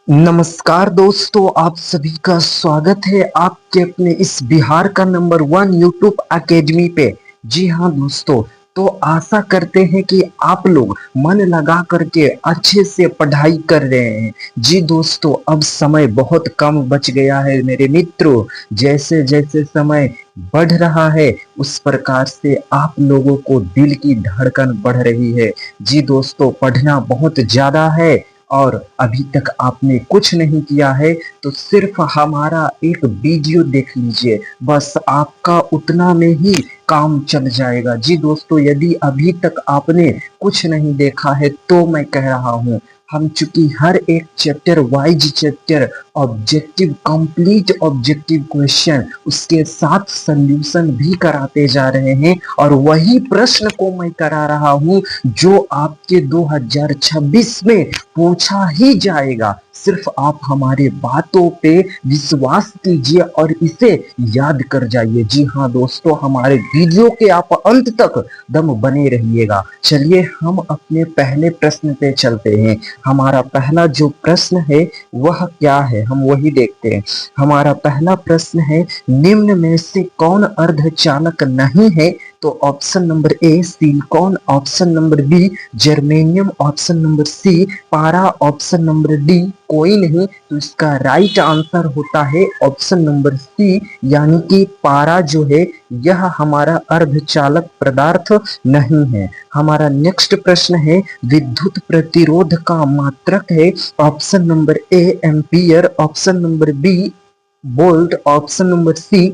नमस्कार दोस्तों, आप सभी का स्वागत है आपके अपने इस बिहार का नंबर 1 यूट्यूब एकेडमी पे। जी हाँ दोस्तों, तो आशा करते हैं कि आप लोग मन लगा करके अच्छे से पढ़ाई कर रहे हैं। जी दोस्तों, अब समय बहुत कम बच गया है मेरे मित्रों। जैसे जैसे समय बढ़ रहा है उस प्रकार से आप लोगों को दिल की धड़कन बढ़ रही है। जी दोस्तों, पढ़ना बहुत ज्यादा है और अभी तक आपने कुछ नहीं किया है तो सिर्फ हमारा एक वीडियो देख लीजिए, बस आपका उतना में ही काम चल जाएगा। जी दोस्तों, यदि अभी तक आपने कुछ नहीं देखा है तो मैं कह रहा हूँ, हम चूंकि हर एक chapter wise chapter objective complete objective question उसके साथ सॉल्यूशन भी कराते जा रहे हैं और वही प्रश्न को मैं करा रहा हूं जो आपके 2026 में पूछा ही जाएगा। सिर्फ आप हमारे बातों पे विश्वास कीजिए और इसे याद कर जाइए। जी हाँ दोस्तों, हमारे वीडियो के आप अंत तक दम बने रहिएगा। चलिए हम अपने पहले प्रश्न पे चलते हैं। हमारा पहला जो प्रश्न है वह क्या है, हम वही देखते हैं। हमारा पहला प्रश्न है, निम्न में से कौन अर्धचालक नहीं है? तो option number A silicon, option number B germanium, option number C पारा, ऑप्शन नंबर डी कोई नहीं। तो इसका राइट आंसर होता है ऑप्शन नंबर सी, यानी कि पारा जो है यह हमारा अर्धचालक पदार्थ नहीं है। हमारा नेक्स्ट प्रश्न है, विद्युत प्रतिरोध का मात्रक है। Option number A ampere, option number B volt, option number C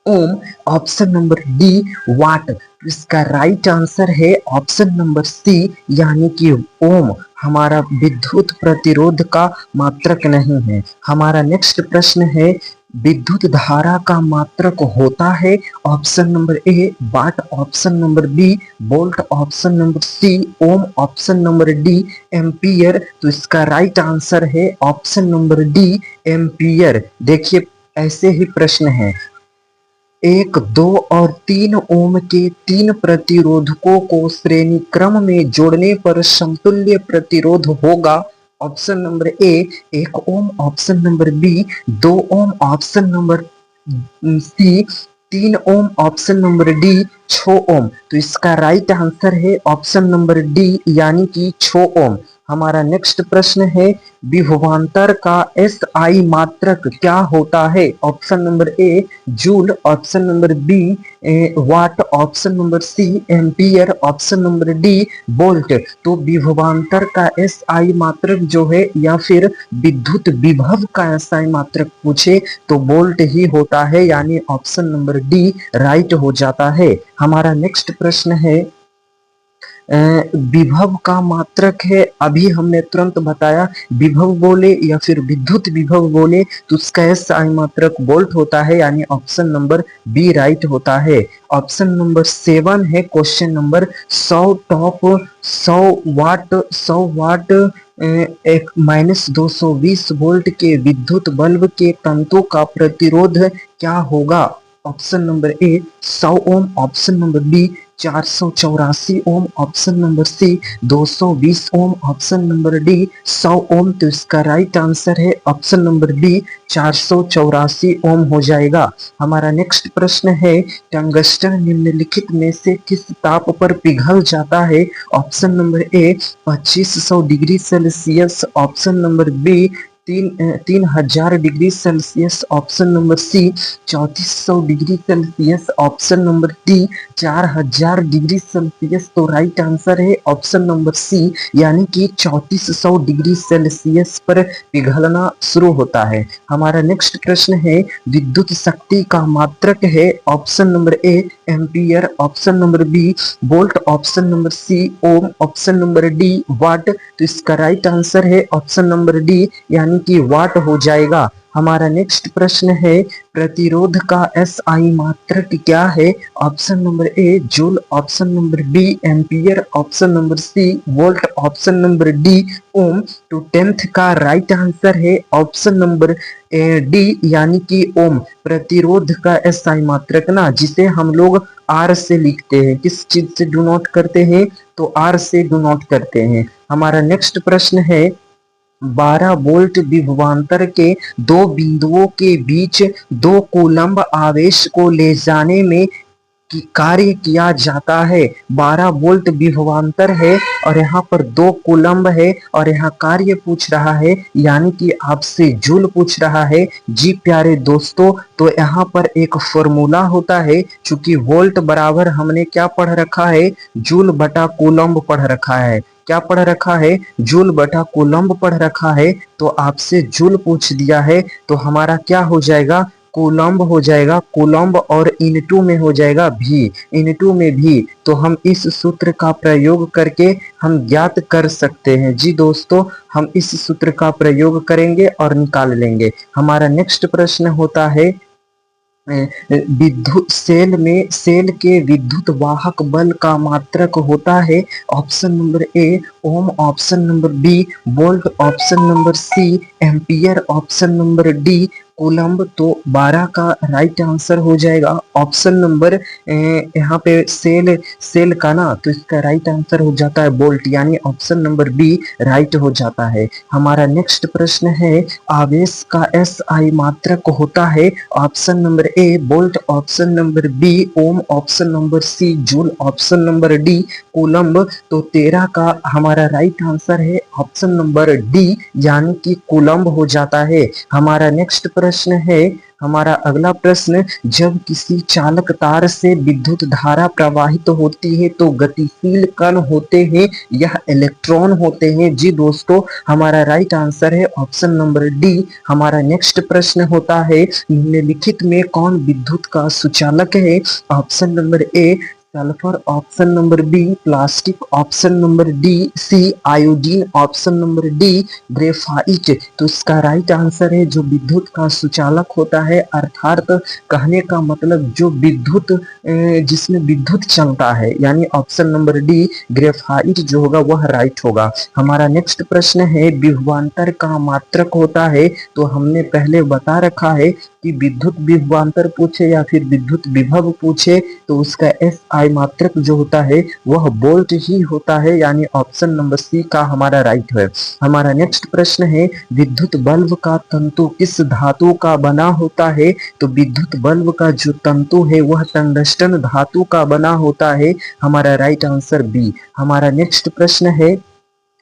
ohm, option number D watt. तो इसका राइट आंसर है ऑप्शन नंबर सी, यानी कि ओम हमारा विद्युत प्रतिरोध का मात्रक नहीं है। हमारा नेक्स्ट प्रश्न है, विद्युत धारा का मात्रक होता है। Option number A watt, option number B volt, option number C ohm, option number D ampere. तो इसका राइट आंसर है ऑप्शन नंबर डी एम्पियर। देखिए, ऐसे ही प्रश्न है, 1, 2 और 3 ओम के तीन प्रतिरोधकों को श्रेणी क्रम में जोड़ने पर समतुल्य प्रतिरोध होगा। Option number A 1 ohm, option number B 2 ohm, option number C 3 ohm, option number D 6 ohm. तो इसका राइट आंसर है ऑप्शन नंबर डी, यानी कि 6 ओम। हमारा नेक्स्ट प्रश्न है, विभवांतर का एस आई मात्रक क्या होता है? Option number A joule, option number B watt, option number C ampere, option number D volt. तो विभवांतर का एस आई मात्रक जो है या फिर विद्युत विभव का एस आई मात्रक पूछे तो वोल्ट ही होता है, यानी ऑप्शन नंबर डी राइट हो जाता है। हमारा नेक्स्ट प्रश्न है, विभव का मात्रक है, अभी हमने तुरंत बताया, विभव बोले या फिर विद्युत विभव बोले तो उसका एस आई मात्रक वोल्ट होता है, यानी ऑप्शन नंबर बी राइट होता है। ऑप्शन नंबर 7 है क्वेश्चन नंबर, 100 वाट एक -220 वोल्ट के विद्युत बल्ब के तंतु का प्रतिरोध क्या होगा? Option number A 100 ohm, option number B 484 ohm, option number C 220 ohm, option number D 100 ohm. तो इसका राइट आंसर है ऑप्शन नंबर डी 484 ओम हो जाएगा। हमारा नेक्स्ट प्रश्न है, टंगस्टन निम्नलिखित में से किस ताप पर पिघल जाता है? Option number A 2500 degree Celsius, option number B 3000 degree Celsius, option number C 3400 degree Celsius, option number D 4000 degree Celsius. तो राइट आंसर है ऑप्शन नंबर सी, यानी कि 3400 डिग्री सेल्सियस पर पिघलना शुरू होता है। हमारा नेक्स्ट प्रश्न है, विद्युत शक्ति का मात्रक है। Option number A ampere, option number B volt, option number C ohm, option number D watt. तो इसका राइट आंसर है ऑप्शन नंबर डी, यानी कि वाट हो जाएगा। हमारा नेक्स्ट प्रश्न है, प्रतिरोध का एस आई मात्रक क्या है? Option number A joule, option number B ampere, option number C volt, option number D ohm. तो 10th का राइट आंसर है ऑप्शन नंबर डी, यानी कि ओम। प्रतिरोध का एस आई मात्रक ना, जिसे हम लोग आर से लिखते हैं, किस चीज से डू नोट करते हैं? तो आर से डू नोट करते हैं। हमारा नेक्स्ट प्रश्न है, 12 वोल्ट विभवांतर के दो बिंदुओं के बीच 2 कूलम्ब आवेश को ले जाने में की कार्य किया जाता है। 12 वोल्ट विभवांतर है और यहाँ पर 2 कूलम्ब है और यहाँ कार्य पूछ रहा है, यानी कि आपसे जूल पूछ रहा है। जी प्यारे दोस्तों, तो यहाँ पर एक फॉर्मूला होता है, चूंकि वोल्ट बराबर हमने क्या पढ़ रखा है, जूल बटा कूलम्ब पढ़ रखा है। क्या पढ़ रखा है, जूल बटा कूलम्ब पढ़ रखा है। तो आपसे जूल पूछ दिया है, तो हमारा क्या हो जाएगा, कूलम्ब हो जाएगा। कूलम्ब और इनटू में हो जाएगा भी, इनटू में भी। तो हम इस सूत्र का प्रयोग करके हम ज्ञात कर सकते हैं। जी दोस्तों, हम इस सूत्र का प्रयोग करेंगे और निकाल लेंगे। हमारा नेक्स्ट प्रश्न होता है, विद्युत सेल के विद्युत वाहक बल का मात्रक होता है। Option number A ohm, option number B volt, option number C ampere, option number D coulomb. तो 12 का राइट आंसर हो जाएगा ऑप्शन नंबर, यहाँ पे सेल का ना, तो इसका राइट आंसर हो जाता है वोल्ट, यानी ऑप्शन नंबर बी राइट हो जाता है। हमारा नेक्स्ट प्रश्न है, आवेश का एसआई मात्रक होता है। Option number A volt, option number B ohm, option number C joule, option number D coulomb. तो 13 का हमारा राइट आंसर है ऑप्शन नंबर डी, यानी कि कूलम्ब हो जाता है। हमारा नेक्स्ट प्रश्न है, हमारा अगला प्रश्न, जब किसी चालक तार से विद्युत धारा प्रवाहित होती है तो गतिशील कण होते हैं, यह इलेक्ट्रॉन होते हैं। जी दोस्तों, हमारा राइट आंसर है ऑप्शन नंबर डी। हमारा नेक्स्ट प्रश्न होता है, निम्नलिखित में कौन विद्युत का सुचालक है। Option number A sulphur, option number B plastic, option number D C iodine, option number D graphite. तो इसका राइट आंसर है, जो विद्युत का सुचालक होता है, अर्थात कहने का मतलब जो विद्युत जिसमें विद्युत चलता है, यानी ऑप्शन नंबर डी ग्रेफाइट जो होगा वह राइट होगा। हमारा नेक्स्ट प्रश्न है, विभवांतर का मात्रक होता है। तो हमने पहले बता रखा है कि विद्युत विभवांतर पूछे या फिर विद्युत विभव पूछे तो उसका एस आई मात्रक जो होता है वह वोल्ट ही होता है, यानी ऑप्शन नंबर सी का हमारा राइट है। हमारा नेक्स्ट प्रश्न है, विद्युत बल्ब का तंतु किस धातु का बना होता है। तो विद्युत बल्ब का जो तंतु है वह टंगस्टन धातु का बना होता है। हमारा राइट आंसर बी। हमारा नेक्स्ट प्रश्न है,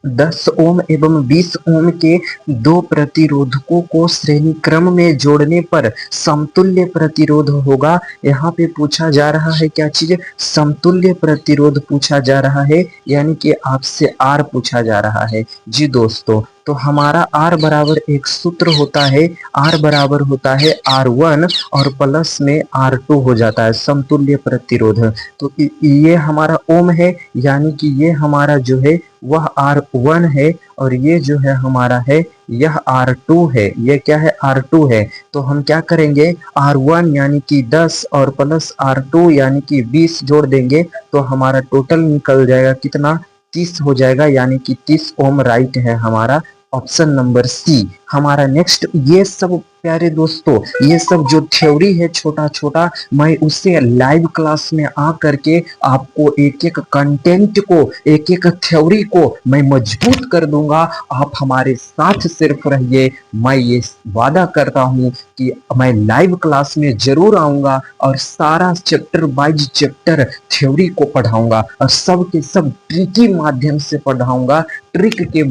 10 ओम एवं 20 ओम के दो प्रतिरोधकों को श्रेणी क्रम में जोड़ने पर समतुल्य प्रतिरोध होगा। यहाँ पे पूछा जा रहा है क्या चीज, समतुल्य प्रतिरोध पूछा जा रहा है, यानी कि आपसे आर पूछा जा रहा है। जी दोस्तों, तो हमारा आर बराबर एक सूत्र होता है, आर बराबर होता है R1 और प्लस में R2 हो जाता है समतुल्य प्रतिरोध। तो ये हमारा ओम है, यानी कि ये हमारा जो है वह R1 है और ये जो है हमारा है यह R2 है। ये क्या है, R2 है। तो हम क्या करेंगे, R1 यानी कि 10 और प्लस R2 यानी कि 20 जोड़ देंगे तो हमारा टोटल निकल जाएगा कितना, 30 हो जाएगा, यानी कि 30 ओम राइट है हमारा ऑप्शन नंबर सी। हमारा नेक्स्ट, ये सब प्यारे दोस्तों, ये सब जो थ्योरी है छोटा छोटा, मैं उससे लाइव क्लास में आ करके आपको एक एक कंटेंट को, एक एक थ्योरी को मैं मजबूत कर दूंगा। आप हमारे साथ सिर्फ रहिए, मैं ये वादा करता हूँ कि मैं लाइव क्लास में जरूर आऊंगा और सारा चैप्टर वाइज चैप्टर थ्योरी को पढ़ाऊंगा और सब के सब ट्रिकी माध्यम से पढ़ाऊंगा, ट्रिक के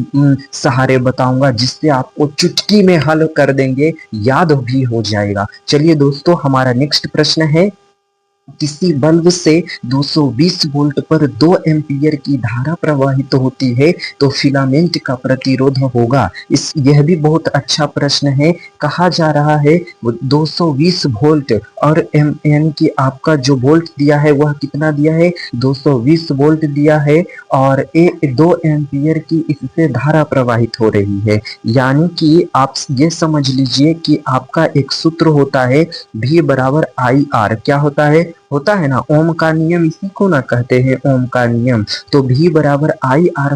सहारे बताऊंगा, जिससे आपको चुटकी में हल कर देंगे, याद भी हो जाएगा। चलिए दोस्तों, हमारा नेक्स्ट प्रश्न है, किसी बल्ब से 220 वोल्ट पर 2 एम्पियर की धारा प्रवाहित होती है तो फिलामेंट का प्रतिरोध होगा। यह भी बहुत अच्छा प्रश्न है। कहा जा रहा है 220 वोल्ट और यानी कि आपका जो वोल्ट दिया है वह कितना दिया है, 220 वोल्ट दिया है और 2 एम्पियर की इससे धारा प्रवाहित हो रही है। यानी कि आप ये समझ लीजिए कि आपका एक सूत्र होता है V बराबर आई आर। क्या होता है ना, ओम का नियम, इसी को ना कहते हैं ओम का नियम। तो V बराबर आई आर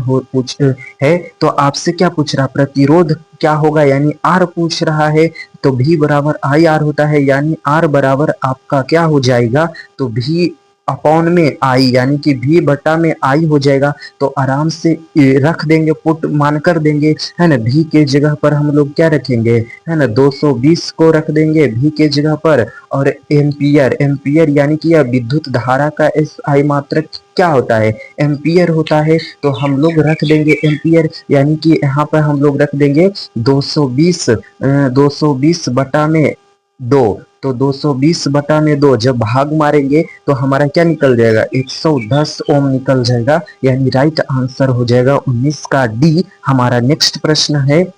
है। तो आपसे क्या पूछ रहा, प्रतिरोध क्या होगा, यानी R पूछ रहा है। तो V बराबर आई आर होता है, यानी R बराबर आपका क्या हो जाएगा, तो V अपॉन में आई, यानी कि भी बटा में आई हो जाएगा। तो आराम से रख देंगे, पुट मान कर देंगे, है ना। भी के जगह पर हम लोग क्या रखेंगे, है ना, 220 को रख देंगे भी के जगह पर। और एम्पियर, एम्पियर यानी कि यह विद्युत धारा का एस आई मात्रक क्या होता है, एम्पियर होता है। तो हम लोग रख देंगे एम्पियर, यानी कि यहाँ पर हम लोग रख देंगे 220 बटा में 2। तो 220 बटा में 2 जब भाग मारेंगे तो हमारा क्या निकल जाएगा, 110 ओम निकल जाएगा, यानी राइट आंसर हो जाएगा 19 का डी। हमारा नेक्स्ट प्रश्न है,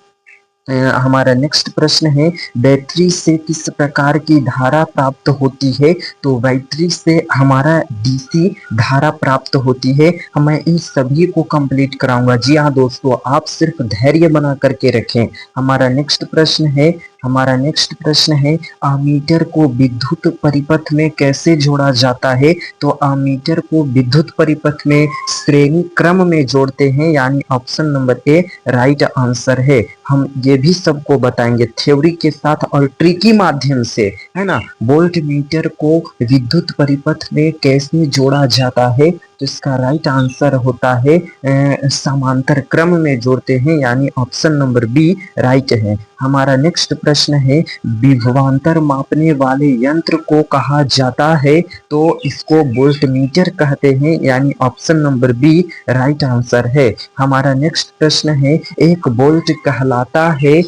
हमारा नेक्स्ट प्रश्न है, बैटरी से किस प्रकार की धारा प्राप्त होती है। तो बैटरी से हमारा डीसी धारा प्राप्त होती है। मैं इन सभी को कंप्लीट कराऊंगा। जी हाँ दोस्तों, आप सिर्फ धैर्य बना करके रखें। हमारा नेक्स्ट प्रश्न है, हमारा नेक्स्ट प्रश्न है, आमीटर को विद्युत परिपथ में कैसे जोड़ा जाता है। तो आमीटर को विद्युत परिपथ में श्रेणी क्रम में जोड़ते हैं, यानी ऑप्शन नंबर ए राइट आंसर है। हम ये भी सबको बताएंगे थ्योरी के साथ और ट्रिकी माध्यम से, है ना। वोल्ट मीटर को विद्युत परिपथ में कैसे जोड़ा जाता है। तो इसका राइट आंसर होता है समांतर क्रम में जोड़ते हैं, यानी ऑप्शन नंबर बी राइट है। हमारा नेक्स्ट प्रश्न है, विभवांतर मापने वाले यंत्र को कहा जाता है। तो इसको वोल्टमीटर कहते हैं, यानी option number B right answer है। हमारा नेक्स्ट प्रश्न है, एक वोल्ट कहलाता है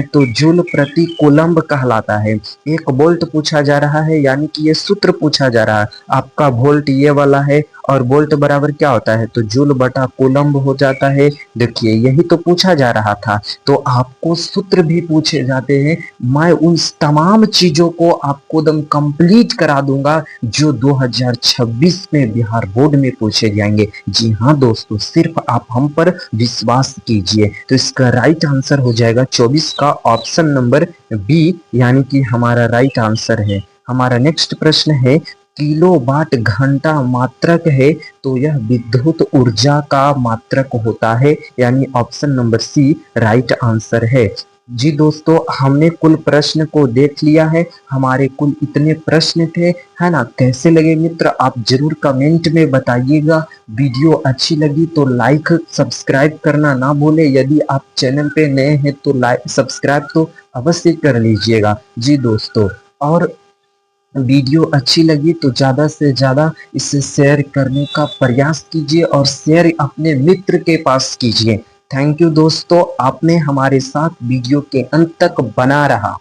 तो जूल प्रति कूलम्ब कहलाता है। एक वोल्ट पूछा जा रहा है, यानी कि ये सूत्र पूछा जा रहा है। आपका वोल्ट ये वाला है और वोल्ट बराबर क्या होता है, तो जूल बटा कूलम्ब हो जाता है। देखिए यही तो पूछा जा रहा था। तो आपको सूत्र भी पूछे जाते हैं। मैं उन तमाम चीजों को आपको एकदम कंप्लीट करा दूंगा जो 2026 में बिहार बोर्ड में पूछे जाएंगे। जी हाँ दोस्तों, सिर्फ आप हम पर विश्वास कीजिए। तो इसका राइट आंसर हो जाएगा 24 का ऑप्शन नंबर बी, यानी कि हमारा राइट आंसर है। हमारा नेक्स्ट प्रश्न है, किलोवाट घंटा मात्रक है। तो यह विद्युत ऊर्जा का मात्रक होता है, यानी option number C right answer है। जी दोस्तों, हमने कुल प्रश्न को देख लिया है। हमारे कुल इतने प्रश्न थे, है ना। कैसे लगे मित्र, आप जरूर कमेंट में बताइएगा। वीडियो अच्छी लगी तो लाइक सब्सक्राइब करना ना भूले। यदि आप चैनल पे नए हैं तो लाइक सब्सक्राइब तो अवश्य कर लीजिएगा। जी दोस्तों, और वीडियो अच्छी लगी तो ज़्यादा से ज़्यादा इसे शेयर करने का प्रयास कीजिए और शेयर अपने मित्र के पास कीजिए। थैंक यू दोस्तों, आपने हमारे साथ वीडियो के अंत तक बना रहा।